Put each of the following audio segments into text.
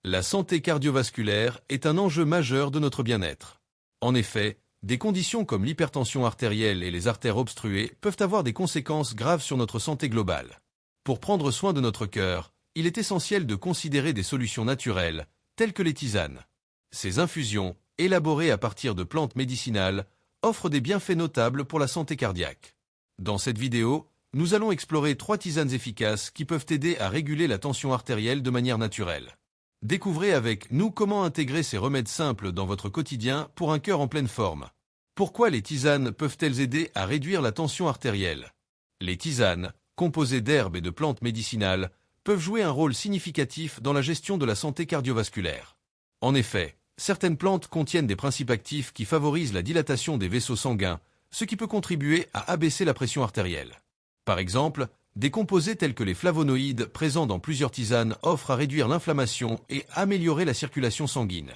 La santé cardiovasculaire est un enjeu majeur de notre bien-être. En effet, des conditions comme l'hypertension artérielle et les artères obstruées peuvent avoir des conséquences graves sur notre santé globale. Pour prendre soin de notre cœur, il est essentiel de considérer des solutions naturelles, telles que les tisanes. Ces infusions, élaborées à partir de plantes médicinales, offrent des bienfaits notables pour la santé cardiaque. Dans cette vidéo, nous allons explorer 3 tisanes efficaces qui peuvent aider à réguler la tension artérielle de manière naturelle. Découvrez avec nous comment intégrer ces remèdes simples dans votre quotidien pour un cœur en pleine forme. Pourquoi les tisanes peuvent-elles aider à réduire la tension artérielle? Les tisanes, composées d'herbes et de plantes médicinales, peuvent jouer un rôle significatif dans la gestion de la santé cardiovasculaire. En effet, certaines plantes contiennent des principes actifs qui favorisent la dilatation des vaisseaux sanguins, ce qui peut contribuer à abaisser la pression artérielle. Par exemple, des composés tels que les flavonoïdes présents dans plusieurs tisanes offrent à réduire l'inflammation et améliorer la circulation sanguine.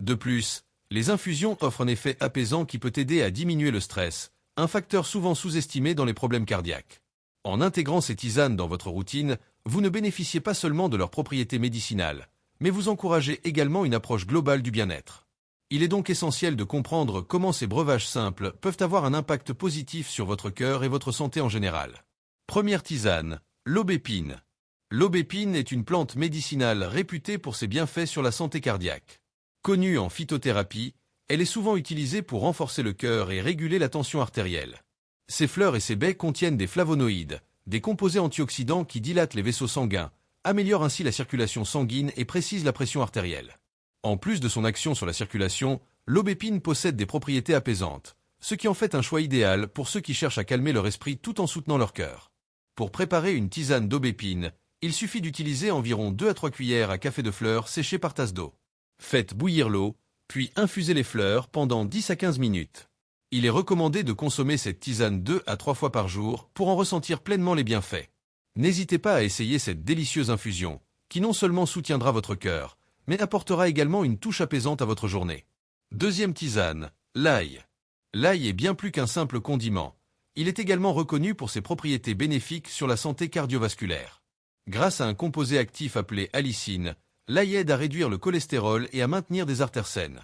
De plus, les infusions offrent un effet apaisant qui peut aider à diminuer le stress, un facteur souvent sous-estimé dans les problèmes cardiaques. En intégrant ces tisanes dans votre routine, vous ne bénéficiez pas seulement de leurs propriétés médicinales, mais vous encouragez également une approche globale du bien-être. Il est donc essentiel de comprendre comment ces breuvages simples peuvent avoir un impact positif sur votre cœur et votre santé en général. Première tisane, l'aubépine. L'aubépine est une plante médicinale réputée pour ses bienfaits sur la santé cardiaque. Connue en phytothérapie, elle est souvent utilisée pour renforcer le cœur et réguler la tension artérielle. Ses fleurs et ses baies contiennent des flavonoïdes, des composés antioxydants qui dilatent les vaisseaux sanguins, améliorent ainsi la circulation sanguine et précisent la pression artérielle. En plus de son action sur la circulation, l'aubépine possède des propriétés apaisantes, ce qui en fait un choix idéal pour ceux qui cherchent à calmer leur esprit tout en soutenant leur cœur. Pour préparer une tisane d'aubépine, il suffit d'utiliser environ 2 à 3 cuillères à café de fleurs séchées par tasse d'eau. Faites bouillir l'eau, puis infusez les fleurs pendant 10 à 15 minutes. Il est recommandé de consommer cette tisane 2 à 3 fois par jour pour en ressentir pleinement les bienfaits. N'hésitez pas à essayer cette délicieuse infusion, qui non seulement soutiendra votre cœur, mais apportera également une touche apaisante à votre journée. Deuxième tisane, l'ail. L'ail est bien plus qu'un simple condiment. Il est également reconnu pour ses propriétés bénéfiques sur la santé cardiovasculaire. Grâce à un composé actif appelé allicine, l'ail aide à réduire le cholestérol et à maintenir des artères saines.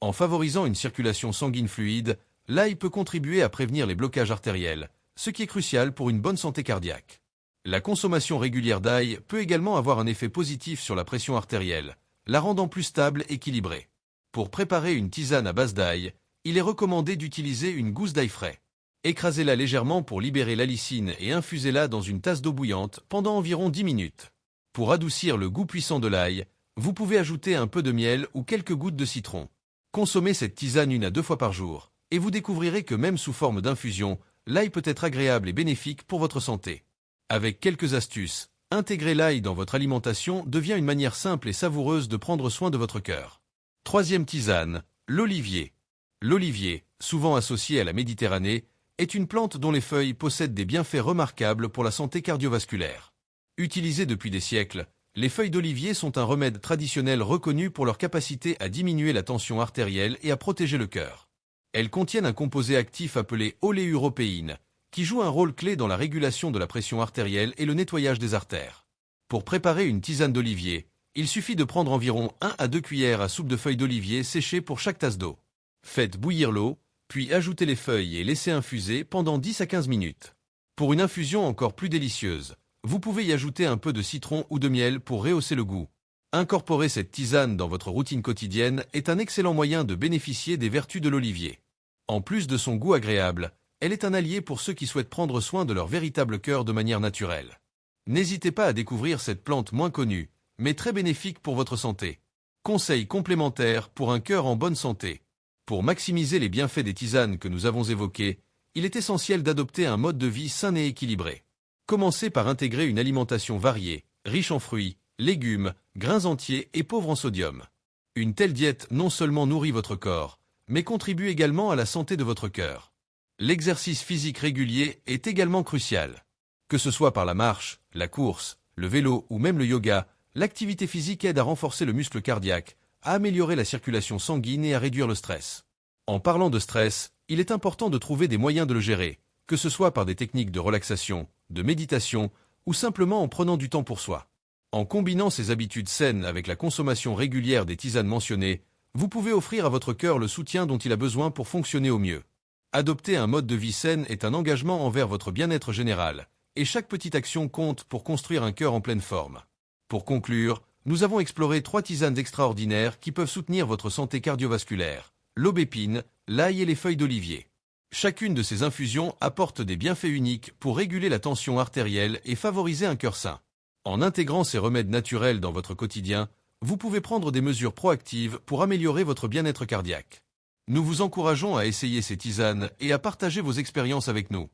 En favorisant une circulation sanguine fluide, l'ail peut contribuer à prévenir les blocages artériels, ce qui est crucial pour une bonne santé cardiaque. La consommation régulière d'ail peut également avoir un effet positif sur la pression artérielle, la rendant plus stable et équilibrée. Pour préparer une tisane à base d'ail, il est recommandé d'utiliser une gousse d'ail frais. Écrasez-la légèrement pour libérer l'allicine et infusez-la dans une tasse d'eau bouillante pendant environ 10 minutes. Pour adoucir le goût puissant de l'ail, vous pouvez ajouter un peu de miel ou quelques gouttes de citron. Consommez cette tisane 1 à 2 fois par jour, et vous découvrirez que même sous forme d'infusion, l'ail peut être agréable et bénéfique pour votre santé. Avec quelques astuces, intégrer l'ail dans votre alimentation devient une manière simple et savoureuse de prendre soin de votre cœur. Troisième tisane, l'olivier. L'olivier, souvent associé à la Méditerranée, est une plante dont les feuilles possèdent des bienfaits remarquables pour la santé cardiovasculaire. Utilisées depuis des siècles, les feuilles d'olivier sont un remède traditionnel reconnu pour leur capacité à diminuer la tension artérielle et à protéger le cœur. Elles contiennent un composé actif appelé oléuropéine, qui joue un rôle clé dans la régulation de la pression artérielle et le nettoyage des artères. Pour préparer une tisane d'olivier, il suffit de prendre environ 1 à 2 cuillères à soupe de feuilles d'olivier séchées pour chaque tasse d'eau. Faites bouillir l'eau, puis ajoutez les feuilles et laissez infuser pendant 10 à 15 minutes. Pour une infusion encore plus délicieuse, vous pouvez y ajouter un peu de citron ou de miel pour rehausser le goût. Incorporer cette tisane dans votre routine quotidienne est un excellent moyen de bénéficier des vertus de l'olivier. En plus de son goût agréable, elle est un allié pour ceux qui souhaitent prendre soin de leur véritable cœur de manière naturelle. N'hésitez pas à découvrir cette plante moins connue, mais très bénéfique pour votre santé. Conseils complémentaires pour un cœur en bonne santé. Pour maximiser les bienfaits des tisanes que nous avons évoquées, il est essentiel d'adopter un mode de vie sain et équilibré. Commencez par intégrer une alimentation variée, riche en fruits, légumes, grains entiers et pauvre en sodium. Une telle diète non seulement nourrit votre corps, mais contribue également à la santé de votre cœur. L'exercice physique régulier est également crucial. Que ce soit par la marche, la course, le vélo ou même le yoga, l'activité physique aide à renforcer le muscle cardiaque, à améliorer la circulation sanguine et à réduire le stress. En parlant de stress, il est important de trouver des moyens de le gérer, que ce soit par des techniques de relaxation, de méditation ou simplement en prenant du temps pour soi. En combinant ces habitudes saines avec la consommation régulière des tisanes mentionnées, vous pouvez offrir à votre cœur le soutien dont il a besoin pour fonctionner au mieux. Adopter un mode de vie sain est un engagement envers votre bien-être général, et chaque petite action compte pour construire un cœur en pleine forme. Pour conclure, nous avons exploré 3 tisanes extraordinaires qui peuvent soutenir votre santé cardiovasculaire: l'aubépine, l'ail et les feuilles d'olivier. Chacune de ces infusions apporte des bienfaits uniques pour réguler la tension artérielle et favoriser un cœur sain. En intégrant ces remèdes naturels dans votre quotidien, vous pouvez prendre des mesures proactives pour améliorer votre bien-être cardiaque. Nous vous encourageons à essayer ces tisanes et à partager vos expériences avec nous.